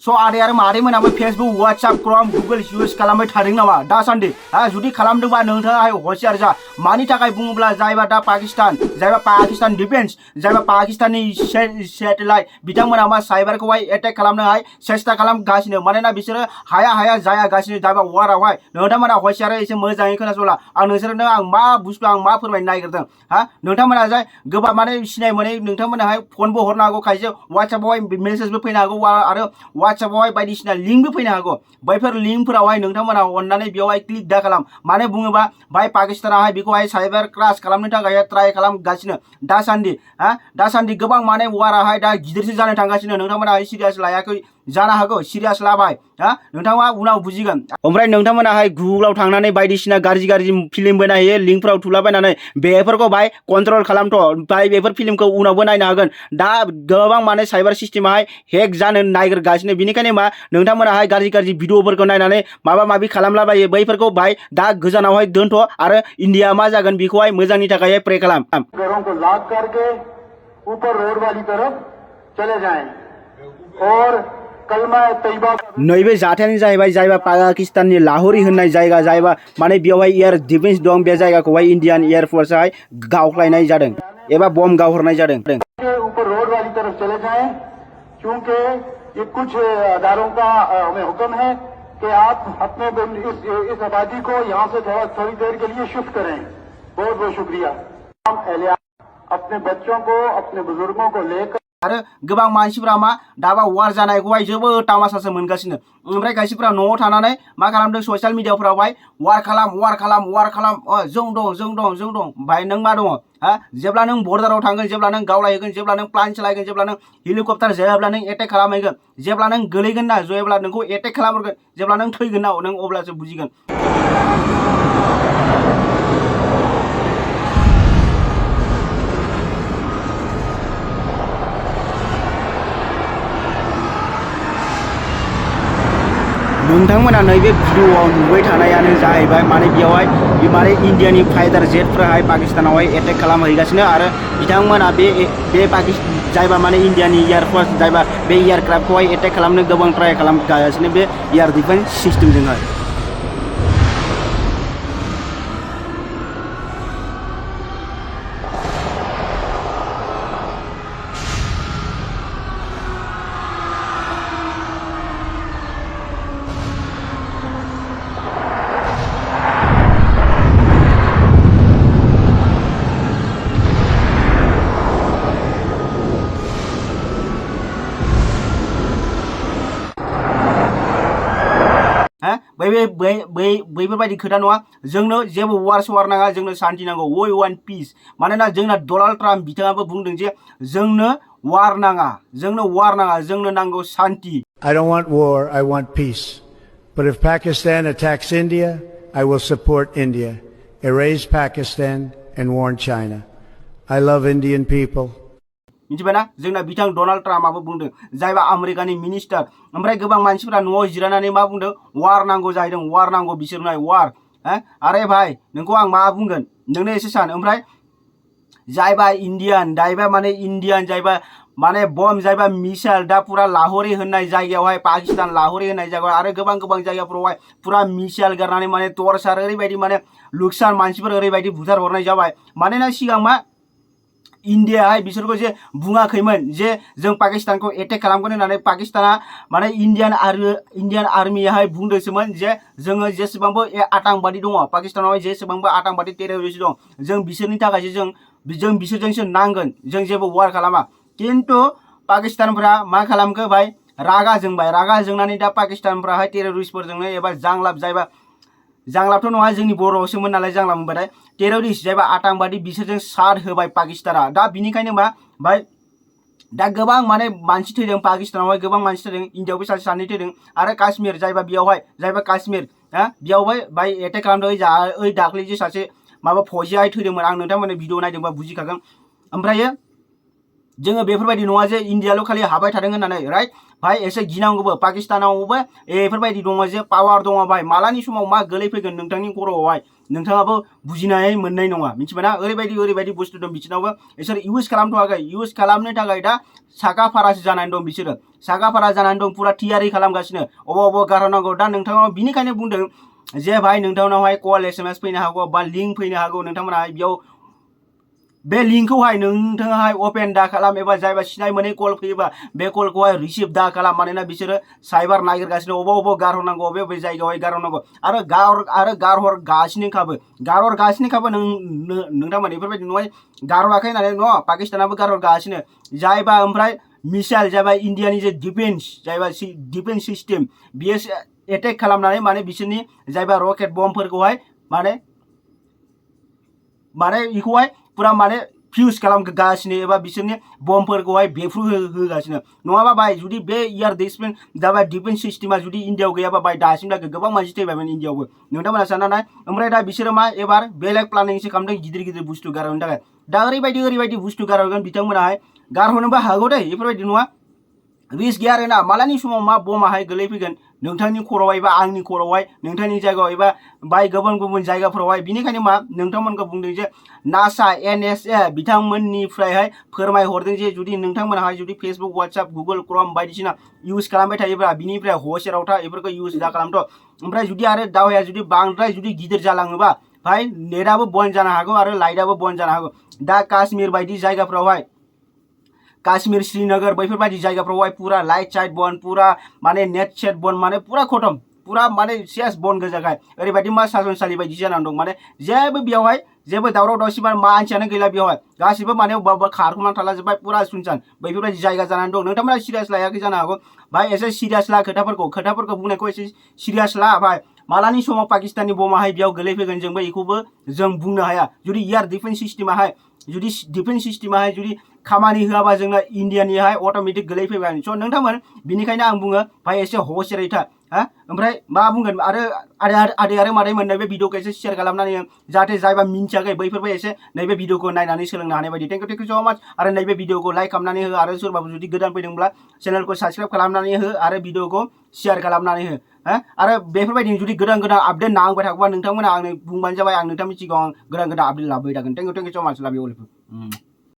स' आदै आरो मादैमोनाबो Facebook WhatsApp Chrome Google use खालामबाय थादों नामा दासान्दि जुदि खालामदोंबा नोंथाङाहाय हसियार जा मानि थाखाय बुङोब्ला जायबा दा पाकिस्तान डिफेन्स जायबा पाकिस्ताननि सेटेलाइट बिथांमोना मा साइबारखौहाय एटेक खालामनोहाय सेस्था खालामगासिनो मानोना बिसोरो हाया जायागासिनो जायबा वारावहाय नोंथांमोना हसियार एसे मोजाङै खोनासंला आं नोंसोरनो आं मा बुस्थु आं मा फोरमायनो नागिरदों नोंथांमोना जाय गोबां माने सिनाय मोनै नोंथांमोनाहाय फनबो हरनो हागौ खायसे WhatsAppआवहाय मेसेजबो फैनो हागौ आरो WhatsAppआवहाय बायदिसिना लिंकबो फैनो हागौ बैफोर लिंकफोरावहाय नोंथांमोना अननानै बेवहाय क्लिक दा खालाम मानो बुङोबा भाई पाकिस्तानाहाय बेखौहाय साइबार क्रास खालामनो थाखाय ट्राय खालामगासिनो दासान्दि गोबां माने वाराहाय दा गिदिरसो जानो थांगासिनो नोंथांमोनाहाय सिरियास लायाखै जानो हागौ सिरियास लाबाय नोंथाङा उनाव बुजिगोन ओमफ्राय नोंथांमोनाहाय गुगोलाव थांनानै बायदिसिना गाज्रि फिल्मबो नायो लिंकफोराव थुलाबायनानै बेफोरखौ भाई कन्ट्रल खालामथ' भाई बेफोर फिल्मखौ उनावबो नायनो हागोन दा गोबां माने साइबार सिस्टेमाहाय हेक जानो नागिरगासिनो बिनिखायनो मा नोंथांमोनाहाय गाज्रि भिडिअफोरखौ नायनानै माबा माबि खालामलाबायो बैफोरखौ भाई दा गोजानावहाय दोनथ' आरो इन्डिया मा जागोन बेखौहाय मोजांनि थाखाय प्रे खालाम घरों को लॉक करके ऊपर रोड वाली तरफ चले जाएं और कलमा तैयबा नैबे जाथायानो जाहैबाय जायबा पाकिस्ताननि लाहौरी होननाय जायगा जायबा माने बेवहाय एयार डिफेन्स दं बे जायगाखौहाय इन्डियान एयार फोर्सआहाय गावख्लायनाय जादों एबा बम गावहरनाय जादों ऊपर रोड वाली तरफ चले जाएं क्योंकि ये कुछ अदारों का हमें हुक्म है कि आप अपने इस आबादी को यहाँ से थोड़ी देर के लिए शिफ्ट करें बहुत बहुत शुक्रिया हम अपने बच्चों को अपने बुजुर्गों को लेकर आरो गोबां मानसिफोरा मा दाबा वार जानायखौहाय जोबोद तामासासो मोनगासिनो ओमफ्राय खायसेफोरा न'आव थानानै मा खालामदों ससियेल मिडियाफोरावहाय वार खालाम जों दं भाई नों मा दङ जेब्ला नों बर्डाराव थांगोन जेब्ला नों गावलायहैगोन जेब्ला नों प्लान चलायगोन जेब्ला नों हेलिकप्टार जेब्ला नों एटेक खालामहैगोन जेब्ला नों गोलैगोन ना जेब्ला नोंखौ एटेक खालामहरगोन जेब्ला नों थैगोन ना नों अब्लासो बुजिगोन नोंथांमोना नैबे भिडिअआव नुबाय थानायानो जाहैबाय माने बेवहाय माने इन्डियानि फाइटार जेटफोराहाय पाकिस्तानावहाय एटेक खालामहैगासिनो आरो बिथांमोना बे जायबा माने इन्डियानि एयारफोर्स जायबा बे एयारक्राफ्टखौहाय एटेक खालामनो गोबां ट्राय खालामगासिनो बे एयार डिफेन्स सिस्टेमजोंहाय बैफोरबायदि खोथा नङा जोंनो जेबो वार नाङा जोंनो शान्ति नांगौ वी वान्ट पिस मानोना जोंना डनाल्ड ट्राम्प बिथाङाबो बुंदों जे जोंनो वार नाङा जोंनो नांगौ शान्ति I don't want war, I want peace. But if Pakistan attacks India, I will support India. Erase Pakistan and warn China. I love Indian people. मिथिबायना जोंना बिथां डनाल्ड ट्राम्पआबो बुंदों जायबा आमेरिकानि मिनिस्टार ओमफ्राय गोबां मानसिफोरा न'आव जिरायनानै मा बुंदों वार नांगौ जाहैदों वार नांगौ बिसोरनो वार आरे भाई नोंखौ आं मा बुंगोन नोंनो एसे सान ओमफ्राय जायबा इन्डियान जायबा माने बम जायबा मिसाइल दा पुरा लाहौरी होननाय जायगायावहाय पाकिस्तान लाहौरी होननाय जायगायाव आरो गोबां जायगाफोरावहाय पुरा मिसाइल गारनानै माने टर्चार ओरैबायदि माने लुकसान मानसिफोर ओरैबायदि बुथार हरनाय जाबाय मानोना सिगां मा इन्डियाहाय बिसोरखौ जे बुङाखैमोन जे जों पाकिस्तानखौ एटेक खालामगोन होननानै पाकिस्ताना माने इन्डियान आर्मियाहाय बुंदोंसोमोन जे जोङो जेसेबांबो आतंकवादी दङ पाकिस्तानावहाय जेसेबांबो आतंकवादी टेररिस्ट दं जों बिसोरनि थाखायसो जों बिसोरजोंसो नांगोन जों जेबो वार खालामा खिन्थु पाकिस्तानफोरा मा खालामखो भाई रागा जोंनानै दा पाकिस्तानफोराहाय टेररिस्टफोरजोंनो एबा जांलाबथ' नङा जोंनि बर'आवसोमोन नालाय जांलाब मोनबाथाय टेररिस्ट जायबा आतंकवादी बिसोरजों साथ होबाय पाकिस्ताना दा बिनिखायनो मा भाई दा गोबां माने मानसि थैदों पाकिस्तानावहाय गोबां मानसि थैदों इन्डियाआवबो सासे सानै थैदों आरो काश्मीर जायबा काश्मीर बेयावहाय भाई एटेक खालामदों ओइ दाख्लै जे सासे माबा फौजियाहाय थैदोंमोन आं नोंथांमोननो भिडिअ नायदोंबा बुजिखागोन ओमफ्रायो जोङो बेफोरबायदि नङा जे इन्डियाल' खालि हाबाय थादों होननानै राइट भाई एसे गिनांगौबो पाकिस्तानावबो बेफोरबायदि दङ जे पावार दङ भाई मालानि समाव मा गोलैफैगोन नोंथांनि खर'आवहाय नोंथाङाबो बुजिनाय मोननाय नङा मिथिबायना ओरैबायदि बुस्थु दं बिसोरनावबो बिसोर इउज खालामथ'वाखै इउज खालामनो थाखाय दा साखा फारासो जानानै दं बिसोरो साखा फारा जानानै दं पुरा थियारि खालामगासिनो अबाव गारहरनांगौ दा नोंथाङा बिनिखायनो बुंदों जे भाई नोंथांनावहाय कल SMS फैनो हागौ बा लिंक फैनो हागौ नोंथांमोनाहाय बेयाव बे लिंकखौहाय नोंथाङाहाय अपेन दा खालाम एबा जायबा सिनाय मोनै कल फैयोबा बे कलखौहाय रिसिभ दा खालाम मानोना बिसोरो साइबार नागिरगासिनो अबाव गारहरनांगौ बबे जायगायावहाय गारहरनांगौ आरो गारहरगासिनोखाबो नोंथांमोन बेफोरबायदि नङा गारहराखै होननानै न' पाकिस्तानाबो गारहरगासिनो जायबा ओमफ्राय मिसाइल जायबा इन्डियानि जे डिफेन्स सिस्टेम बियो एटेक खालामनानै माने बिसोरनि जायबा रकेट बमफोरखौहाय माने बेखौहाय पुरा माने फ्यूज खालामगासिनो एबा बिसोरनि बमफोरखौहाय बेफ्रुहोगासिनो नङाबा भाई जुदि बे एयार डिफेन्स सिस्टेमा जुदि इन्डियाव गैयाबा भाई दासिमलागै गोबां मानसि थैबायमोन इन्डियावबो नोंथांमोना साननानै ओमफ्राय दा बिसोरो मा एबार बेलेग प्लानिंसो खालामदों गिदिर बुस्थु गारहरनो थाखाय दा ओरैबायदि बुस्थु गारहरगोन बिथांमोनाहाय गारहरनोबो हागौ दे बेफोरबायदि नङा रिस्क गैया आरोना मालानि समाव मा बमाहाय गोलैफैगोन नोंथांनि खर'आव एबा आंनि खर'आवहाय नोंथांनि जायगायाव एबा बाय गुबुन जायगाफोरावहाय बिनिखायनो मा नोंथांमोनखौ बुंदों जे नासा NSA बिथांमोननिफ्रायहाय फोरमायहरदों जे जुदि नोंथांमोनाहाय जुदि फेसबुक WhatsApp गुगल क्रम बायदिसिना इउज खालामबाय थायोब्ला बिनिफ्राय हसेराव था बेफोरखौ इउज दा खालामथ' ओमफ्राय जुदि आरो दावहाया जुदि बांद्राय जुदि गिदिर जालाङोबा भाई नेटआबो बन्द जानो हागौ आरो लाइटआबो बन्द जानो हागौ दा काश्मीर बायदि जायगाफ्रावहाय काश्मीर श्रीनगर बैफोरबायदि जायगाफ्रावहाय पुरा लाइट साइट बन्द पुरा माने नेट सेट बन्द माने पुरा खतम पुरा माने सेस बन्द गोजाखाय ओरैबायदि मा सासनसालि बायदि जानानै दं माने जेबो दावराव दावसि मानसियानो गैला बेवहाय गासिबो माने अबेबा खारखुमानानै थालाजोब्बाय पुरा सुनसान बैफोरबायदि जायगा जानानै दं नोंथांमोना सिरियास लायाखै जानो हागौ भाई एसे सिरियास ला खोथाफोरखौ बुंनायखौ एसे सिरियास ला भाई मालानि समाव पाकिस्ताननि बमाहाय बेयाव गोलैफैगोन जोंबो बेखौबो जों बुंनो हाया जुदि एयार डिफेन्स सिस्टेमाहाय जुदि खामानि होआबा जोंना इन्डियानिहाय अट'मेटिक गोलैफैबाय स' नोंथांमोन बिनिखायनो आं बुङो भाई एसे हसेरै था ओमफ्राय मा बुंगोन आरो आदै आरो मादै मोन नैबे भिडिअखौ एसे शेयार खालामनानै जाहाथे जायबा मिन्थियाखै बैफोरबो एसे नैबे भिडिअखौ नायनानै सोलोंनो हानाय बायदि थेंक इउ स' माच आरो नैबे भिडिअखौ लाइक खालामनानै हो आरो सोरबाबो जुदि गोदान फैदोंब्ला चेनेलखौ साबस्क्राइब खालामनानै हो आरो भिडिअखौ शेयार खालामनानै हो आरो बेफोरबायदि जुदि गोदान आपडेट नांबाय थागौबा नोंथांमोना आंनो बुंबानो जाबाय आं नोंथांनि सिगाङाव गोदान आपडेट लाबोबाय थागोन थेंक इउ स' माच लाभ इउ अल